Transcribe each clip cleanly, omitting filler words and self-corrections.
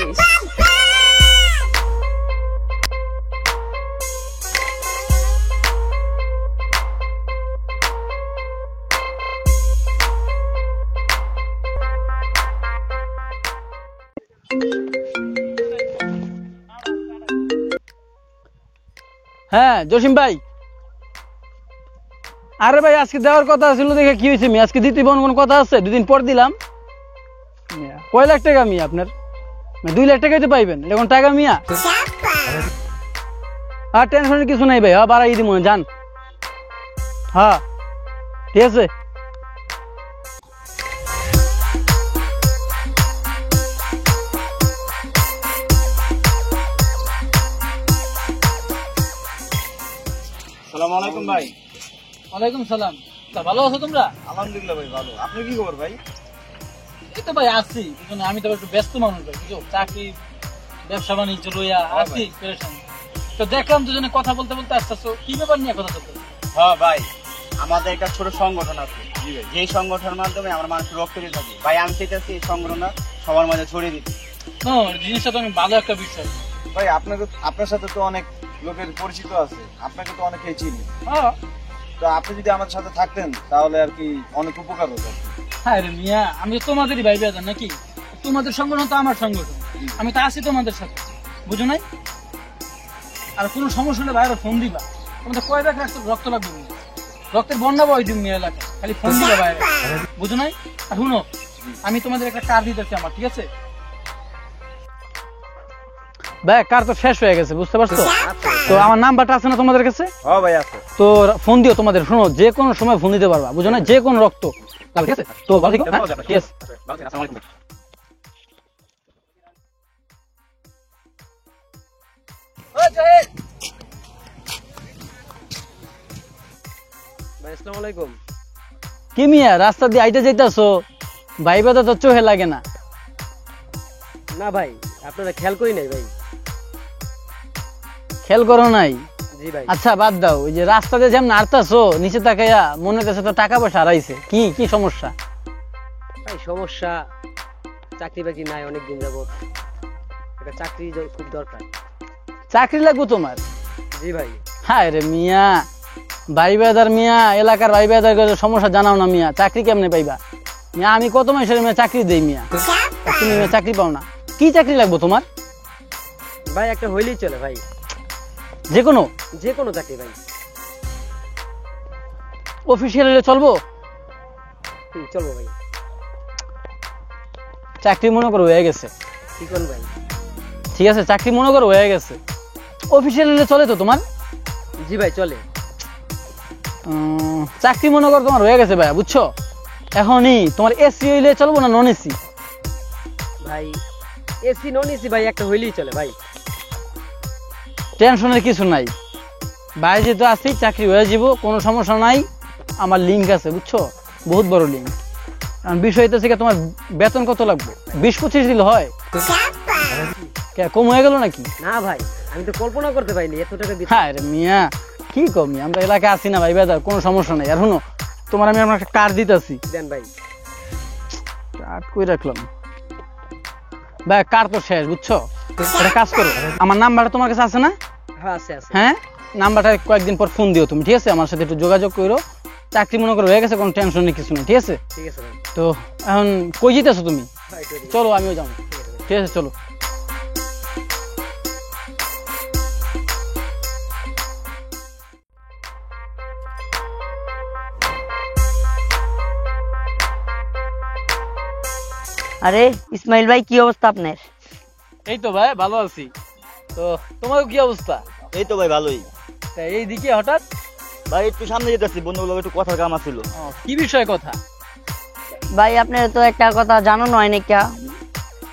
শেষ। হ্যাঁ জসিম ভাই, আরে ভাই আজকে দেওয়ার কথা ছিল, দেখে কি হয়েছে? আজকে দিতে কোন কথা আছে? দুদিন পর দিলাম। কয় লাখ টাকা মিয়া আপনার? 2 লাখ টাকাই তো পাইবেন, এখন টাকা মিয়া। আর টেনশনের কিছু নাই ভাই, হ্যাঁ বাড়াই দিব যান। হ্যাঁ ঠিক আছে। আসসালামু আলাইকুম ভাই। ওয়ালাইকুম সালাম। তা ভালো আছো তোমরা? আলহামদুলিল্লাহ ভাই ভালো। আপনার কি খবর ভাই? এই তো ভাই আছি, আমি তো একটু ব্যস্ত মানুষ ভাই, বুঝছো, চাকরি ব্যবসা বাণিজ্য লইয়া আছি পেরেশান। তো দেখলাম দুজনে কথা বলতে বলতে আসতেছো, কি ব্যাপার নিয়ে কথা বলতে? হ্যাঁ ভাই, আমাদের একটা ছোট সংগঠন আছে, যেই সংগঠনের মাধ্যমে আমরা মানুষের রক্ত দিয়ে থাকি। ভাই আমি চাইতেছি এই সংগঠনটা সবার মাঝে ছড়িয়ে দিতে। জিনিসটা তো অনেক ভালো একটা বিষয়। ভাই আপনার সাথে তো অনেক লোকের পরিচিত আছে, আপনাকে তো অনেকেই চিনি। হ্যাঁ তো আপনি যদি আমাদের সাথে থাকতেন তাহলে আর কি অনেক উপকার হতো। হ্যাঁ রে মিয়া, আমি তো তোমাদেরই ভাই বেদার নাকি? তোমাদের সংগঠন তো আমার সংগঠন, আমি তো আছি তোমাদের সাথে, বুঝো নাই? আর কোনো সমস্যা হলে ভাইরা ফোন দিবা। তোমাদের কয় ব্যাগ রক্ত লাগবে? রক্তের বন্যা বয় দিন মেয়ে এলাকায়, খালি ফোন দিবা বাইরে, বুঝো নাই? আর শুনো, আমি তোমাদের একটা কার্ড দিতেছি আমার, ঠিক আছে? ভাই কার্ড তো শেষ হয়ে গেছে, বুঝতে পারছো? তো আমার নাম্বারটা আছে না তোমাদের কাছে? হ্যাঁ ভাই আছে। তো ফোন দিও তোমাদের, শোনো যে কোনো সময় ফোন দিতে পারবা, বুঝো না? যে কোনো রক্ত লাগবে, ঠিক আছে? তো ভালো থেকো, হ্যাঁ? ঠিক আছে। আসসালামু আলাইকুম। ভাই আসসালামু আলাইকুম। কি মিয়া রাস্তা দিয়ে আইতে যাইতাছো, ভাইবা তো চোখে লাগে না? না ভাই, আপনারা খেয়াল করি নাই ভাই। খেয়াল করো নাই? জি ভাই। আচ্ছা বাদ দাও, ওই যে রাস্তাতে যেমন নাড়তাছো নিচে তাকাইয়া, মনে হচ্ছে তো টাকা পয়সা হারাইছে। কি কি সমস্যা? ভাই সমস্যা, চাকরি বাকরি নাই অনেকদিন যাবত, একটা চাকরি খুব দরকার। চাকরি লাগবো তোমার? জি ভাই। হায় রে মিয়া, ভাই বেদার মিয়া, এলাকার ভাই বেদার সমস্যা জানাও না মিয়া, চাকরি কেমনে পাইবা মিয়া? আমি কত মাসের মেয়ে চাকরি দেই মিয়া, তুমি মিয়া চাকরি পাও না? কি চাকরি লাগবো তোমার? ভাই একটা হইলেই চলে ভাই, যে কোনো চাকরি ভাই। অফিসিয়াল হলে চলবো? চলবো ভাই। চাকরি মনে করো হয়ে গেছে, কি করুন ভাই? ঠিক আছে চাকরি মনে করো হয়ে গেছে, অফিসিয়াল হলে চলে তো তোমার? জি ভাই চলে। চাকরি মনে করো তোমার হয়ে গেছে ভাইয়া, বুঝছো? এখনই তোমার এসি হইলে চলবো না নন এসি? ভাই এসি নন এসি ভাই একটা হইলেই চলে ভাই। টেনশনের কিছু নাই, বাইরে যেহেতু আসি চাকরি হয়ে যাব, কোনো সমস্যা নাই। আমার লিঙ্ক আছে, বুঝছো, বহুত বড় লিঙ্ক। কারণ বিষয় হইতেছে কি, তোমার বেতন কত লাগবে? 20-25 দিলে হয়? কম হয়ে গেল নাকি? না ভাই, আমি তো কল্পনা করতে পারিনি এত টাকা দিতে। হ্যাঁ রে মিয়া, কি কমি, আমরা এলাকায় আসি না ভাই বেদার, কোনো সমস্যা নাই। আর শুনো, তোমার আমি আমার একটা কার্ড দিতেছি। দেন ভাই। কার্ড কই রাখলাম ভাই? কার্ড তো শেষ, বুঝছো? একটা কাজ করো, আমার নাম্বারটা তোমার কাছে আছে না? হ্যাঁ আছে আছে। হ্যাঁ, নাম্বারটা কয়েকদিন পর ফোন দিও তুমি, ঠিক আছে? আমার সাথে একটু যোগাযোগ করো। চাকরি মনে করো হয়ে গেছে, কোনো টেনশন নেই, কিছু নেই, ঠিক আছে? ঠিক আছে ভাই। তো এখন কই যেতেছো তুমি? ভাই তৈরি। চলো আমিও যাবো, ঠিক আছে চলো। আরে ইসমাইল ভাই, কি অবস্থা আপনার? এই তো ভাই ভালো আছি। তো তোমার কি অবস্থা? এই তো ভাই ভালোই। তা এইদিকে হঠাৎ? ভাই একটু সামনে যেতেছি, বন্ধুগুলো একটু কথার কাম আছিল। কি বিষয়ে কথা? ভাই আপনার তো একটা কথা জানানো হয় নাকি,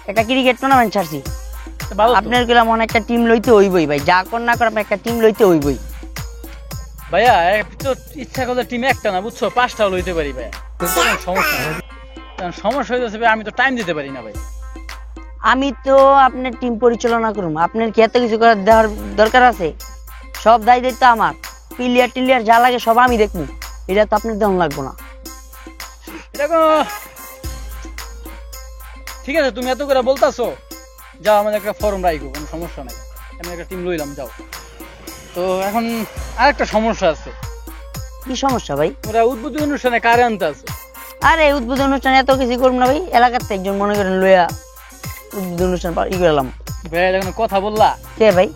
একটা ক্রিকেট টুর্নামেন্ট ছাড়ছি। ভালো তো। আপনার গেলাম একটা টিম লইতে হইবই ভাই, যা কর না কর আপনার একটা টিম লইতে হইবই। ভাইয়া একটু ইচ্ছা করলে টিম একটা না, বুঝছো, 5টাও লইতে পারি ভাইয়া, কোনো সমস্যা নেই। কারণ সমস্যা হইতেছে ভাই, আমি তো টাইম দিতে পারি না ভাই। আমি তো আপনার টিম পরিচালনা করুম, আপনার কি এত কিছু করার দেওয়ার দরকার আছে? সব দায় দায়িত্ব আমার, প্লেয়ার টিলিয়ার যা লাগে সব আমি দেখবো, এটা তো আপনার দেওয়া লাগবো না। এটা ঠিক আছে, তুমি এত করে বলতাছো, যাও আমাদের একটা ফর্ম রাখবো, কোনো সমস্যা নাই, আমি একটা টিম লইলাম, যাও। তো এখন আরেকটা সমস্যা আছে, কি সমস্যা ভাই? ওরা উদ্বোধনী অনুষ্ঠানে কারে আনতে আছে? আরে উদ্বোধন অনুষ্ঠান এত কিছু করবো না ভাই, এলাকাতে একজন মনে করেন লইয়া উদ্বোধন অনুষ্ঠান ই করলাম। ভাই এখন কথা বললা, কে ভাই?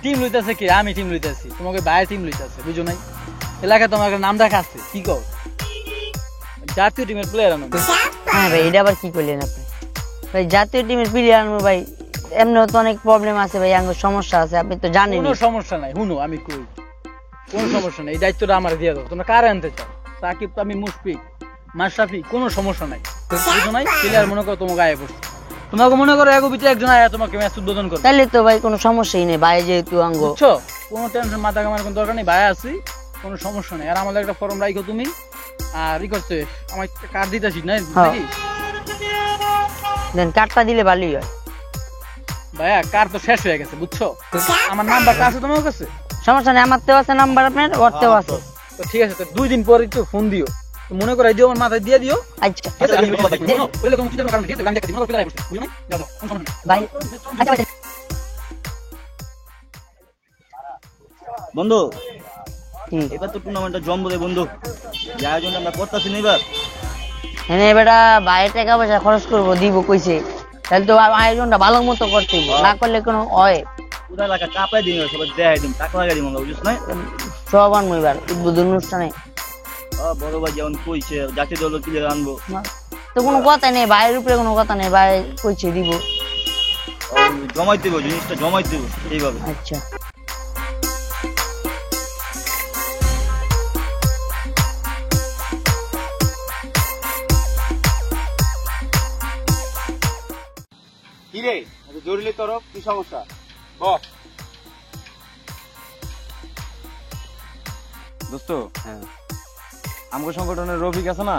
টিম লইতেছে কি? আমি টিম লইতেছি, তোমাকে বাইরের টিম লইতেছে, বুঝো নাই? এলাকায় তোমার একটা নাম রাখা আছে, কি কও? জাতীয় টিমের প্লেয়ার আনো। হ্যাঁ ভাই, এটা আবার কি করলেন আপনি? ভাই জাতীয় টিমের প্লেয়ার আনবো ভাই, এমনিও তো অনেক প্রবলেম আছে ভাই, আমার সমস্যা আছে, আপনি তো জানেন। কোনো সমস্যা নাই, হুনো আমি কই, কোনো সমস্যা নাই, এই দায়িত্বটা আমার দিয়ে দাও। তোমরা কারে আনতে চাও? সাকিব, আমি মুশফিক, মাশরাফি, কোনো সমস্যা নাই, বুঝো নাই? প্লেয়ার মনে করো তোমাকে আয় পড়ছে, তোমাকে মনে করো এগো ভিতরে একজন আয়া তোমাকে ম্যাচ উদ্বোধন করবে, তাহলে তো ভাই কোনো সমস্যাই নেই ভাই, যেহেতু আঙ্গ। বুঝছো? কোনো টেনশন মাথা কামার কোনো দরকার নেই, ভাই আছি, কোনো সমস্যা নেই। আর আমাদের একটা ফর্ম রাখো তুমি, আর ই করছে আমার কার্ড দিতেছি না নাকি? দেন কার্ডটা দিলে ভালোই হয়। ভাইয়া কার্ড তো শেষ হয়ে গেছে, বুঝছো? আমার নাম্বারটা আছে তোমার কাছে? সমস্যা নেই, আমার তেও আছে নাম্বার, আপনার ওরতেও আছে। তো ঠিক আছে, তো 2 দিন পর একটু ফোন দিও, তো মনে করে দিও, আমার মাথায় দিয়ে দিও। আচ্ছা ঠিক আছে, আমি কথা বলবো, বলে কোনো কিছু কারণ ঠিক আছে, আমি দেখতে মনে করে বসে, বুঝো নাই? যাও যাও, কোনো সমস্যা নেই। ভাই। আচ্ছা ভাই। বন্ধু, কি? এবার তো টুর্নামেন্টটা জমবো রে বন্ধু, যে আয়োজনটা আমরা করতেছি না এবার। হ্যাঁ বেটা, বাইরে টাকা পয়সা খরচ করবো, দিব কইছে, তাহলে তো আয়োজনটা ভালো মতো করতে হইবো, না করলে কোনো হয়। পুরা এলাকা কাঁপাই দিন, সবাই দেখাই দিন, টাকা লাগাই দিন, বুঝছ না? সব আনবো এবার উদ্বোধন অনুষ্ঠানে। বড় ভাই যেমন কইছে জাতীয় দল প্লেয়ার আনবো, তো কোনো কথা নেই, বাইরের উপরে কোনো কথা নেই, ভাই কইছে দিব। জমাই দেবো, জিনিসটা জমাই দেবো এইভাবে। আচ্ছা কি রে, জরুরি তরফ, কি সমস্যা বল। দোস্ত, আমগো সংগঠনের রফিক আছে না,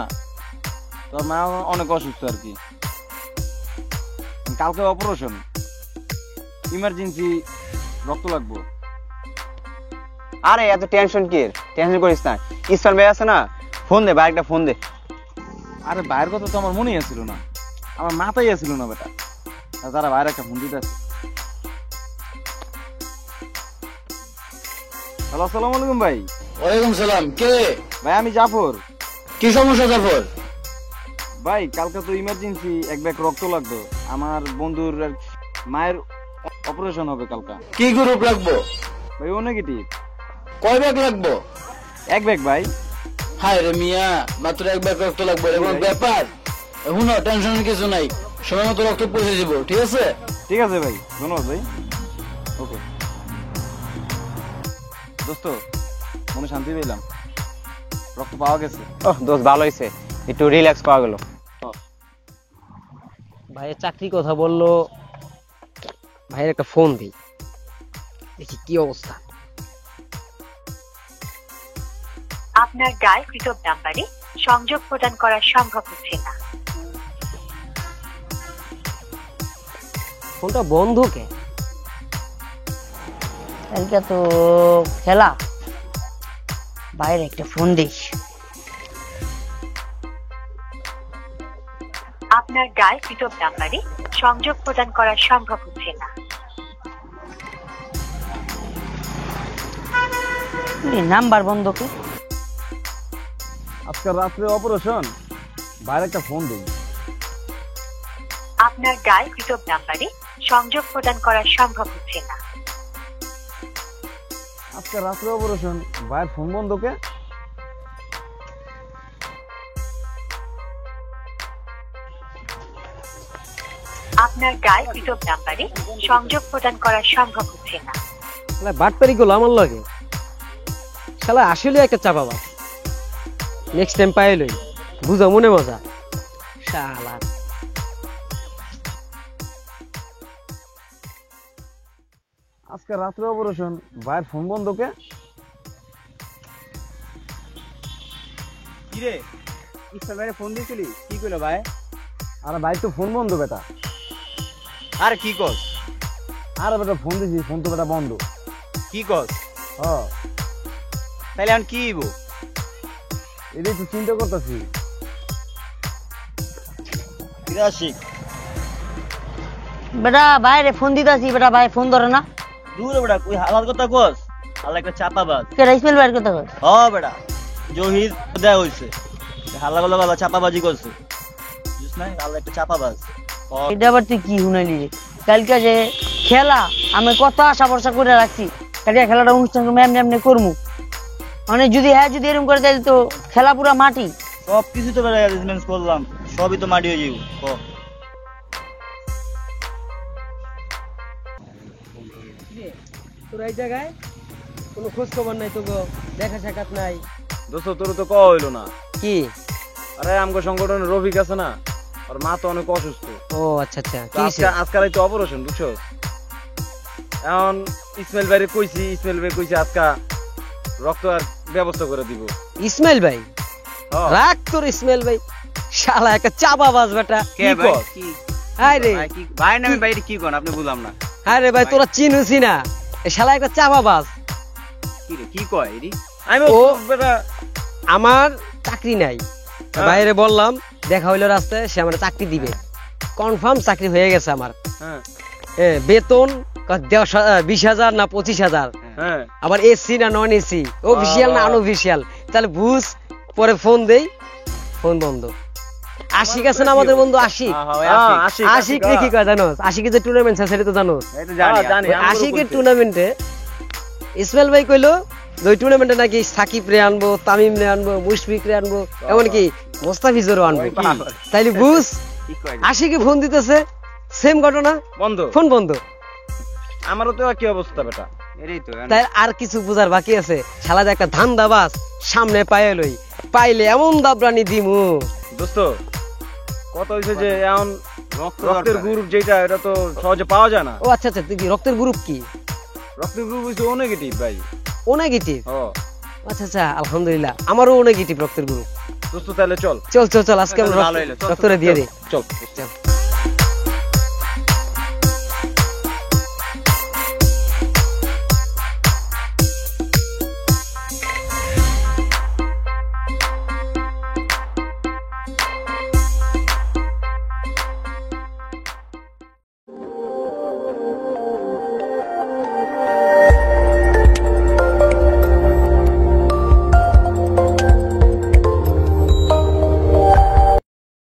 তোর মা অনেক অসুস্থ আর কি, কালকে অপারেশন, ইমার্জেন্সি রক্ত লাগবো। আরে এত টেনশন কি, টেনশন করিস না, ইসফান ভাই আছে না, ফোন দে ভাই, একটা ফোন দে। আরে ভাইয়ের কথা তো আমার মনেই আসছিল না, আমার মাথায় আসছিল না বেটা, তারা ভাইয়ের একটা ফোন দিতে আছে। হ্যালো, আসসালামু আলাইকুম ভাই। ওয়ালাইকুম সালাম। কে ভাই আমি জাফর। কি সমস্যা জাফর? ভাই কালকে তো ইমার্জেন্সি এক ব্যাগ রক্ত লাগতো, আমার বন্ধুর মায়ের অপারেশন হবে কালকা। কি গ্রুপ লাগবো? ভাই ও নেগেটিভ। কয় ব্যাগ লাগবো? এক ব্যাগ ভাই। হায় রে মিয়া, মাত্র এক ব্যাগ রক্ত লাগবে, এমন ব্যাপার? শুনো, টেনশনের কিছু নাই, সময় মতো রক্ত পৌঁছে দিব, ঠিক আছে? ঠিক আছে ভাই, ধন্যবাদ ভাই। ওকে দোস্ত, মনে শান্তি পেলাম, রক্ত পাওয়া গেছে। ওহ দোস্ত, ভালো হয়েছে, একটু রিল্যাক্স পাওয়া গেল। ভাইয়ের চাকরির কথা বললো, ভাইয়ের একটা ফোন দিই, দেখি কি অবস্থা। আপনার ডায়ালকৃত নাম্বারে সংযোগ প্রদান করা সম্ভব হচ্ছে না। ফোনটা বন্ধ কে? কালকে তো খেলা, বাইরে একটা ফোন দিই। আপনার ডায়ালকৃত নাম্বারে সংযোগ প্রদান করা সম্ভব হচ্ছে না। নাম্বার বন্ধ কে? আজকাল রাত্রে অপারেশন, বাইরে একটা ফোন দিই। আপনার ডায়ালকৃত নাম্বারে সংযোগ প্রদান করা সম্ভব হচ্ছে না। আজকাল রাত্রে অপারেশন, বাইরের ফোন বন্ধ কে? আপনার ডায়ালকৃত নাম্বারে সংযোগ প্রদান করা সম্ভব হচ্ছে না। বাটপারি গুলো আমার লাগে, শালা আসলে একটা চাপাবাজ। নেক্সট টাইম পাইলই বুঝা মনে মজা শালা। আজকাল রাত্রে অপারেশন, বাইরের ফোন বন্ধ কে? কি রে, ইসফান ভাই ফোন দিয়েছিলি, কি কইলো ভাই? আরে ভাই তো ফোন বন্ধ বেটা। আরে কি কস, আরে বেটা ফোন দিছি, ফোন তো বেটা বন্ধ। কি কস? হ্যাঁ, তাইলে এখন কি হইব? এটাই তো চিন্তা করতেছি। বেটা বাইরে ফোন দিতাছি, বেটা ভাই ফোন ধরে না। দূর বেটা কই হালার কথা কস, হালা একটা চাপাবাজ। কেডা ইসমাইল ভাইয়ের কথা কয়? হ বেটা জহির দেয়া হইছে, হাল্লা গলা গলা চাপাবাজি করছে, বুঝছ না, হালা একটা চাপাবাজ। এটা আবার তুই কি শুনাইলি রে? কালকে যে খেলা আমি কত আশা ভরসা করে রাখছি, কালকে খেলাটা অনুষ্ঠান এমনি এমনি করবো, মানে যদি হ্যাঁ যদি এরকম করে তাহলে তো খেলা পুরা মাটি। সব কিছু তো বেটা অ্যারেঞ্জমেন্ট করলাম, সবই তো মাটি হয়ে যাবো। তোর এই জায়গায় কোনো খোঁজ খবর নাই, তো দেখা সাক্ষাৎ নাই। দোস্ত তোর তো কওয়া হইলো না। কি? আরে আমগো সংগঠনের রফিক আছে না, ওর মা তো অনেক অসুস্থ। ও আচ্ছা আচ্ছা, তো আজকাল তো অপারেশন, বুঝছো? এখন ইসমাইল ভাইরে কইছি, ইসমাইল ভাই কইছে আজকা রক্ত আর ব্যবস্থা করে দিব। ইসমাইল ভাই? হ্যাঁ। রাখ তোর ইসমাইল ভাই, শালা একটা চাপাবাজ বেটা। কে ভাই? হায় রে, ভাই নামে বাইরে কি কোন আপনি বুঝলাম না। হায় রে ভাই, তোরা চিনুছি না, এ শালা একটা চাপাবাজ। কি রে কি কয় এডি? আমি ও বেটা আমার চাকরি নাই, বাইরে বললাম দেখা হইলো রাস্তায়, সে আমার চাকরি দিবে, কনফার্ম চাকরি হয়ে গেছে আমার। হ্যাঁ বেতন 20,000 না 25,000, হ্যাঁ আবার এসি না নন এসি, অফিসিয়াল না আনঅফিসিয়াল। তাহলে বুঝ, পরে ফোন দেই, ফোন বন্ধ। আশিক আছে না আমাদের বন্ধু আশিক? আশিক রে কি কয় জানোস? আশিকের যে টুর্নামেন্ট আছে সেটা তো জানোস? জানি। আশিকের টুর্নামেন্টে ইসমাইল ভাই কইলো যে ওই টুর্নামেন্টে নাকি সাকিব রে আনবো, তামিম রে আনবো, মুশফিক রে আনবো, এমনকি মোস্তাফিজরও আনবো। তাইলে বুঝ, আশিকে ফোন দিতেছে, সেম ঘটনা, বন্ধ, ফোন বন্ধ। আমারও তো কি অবস্থা বেটা। এটাই তো তাই আর কিছু বুঝার বাকি আছে? শালা যে একটা ধান্দাবাজ, সামনে পায়ে লই, পাইলে এমন দাবরানি দিমু। দোস্ত কত হইছে যে এখন রক্তের গ্রুপ যেটা, এটা তো সহজে পাওয়া যায় না। ও আচ্ছা আচ্ছা, তুই কি রক্তের গ্রুপ কি? রক্তের গ্রুপ হইছে ও নেগেটিভ ভাই। ও নেগেটিভ? ও আচ্ছা আচ্ছা, আলহামদুলিল্লাহ, আমারও ও নেগেটিভ রক্তের গ্রুপ। দোস্ত তাহলে চল চল চল চল, আজকে আমরা রক্তরে দিয়ে দিই। চল। চল।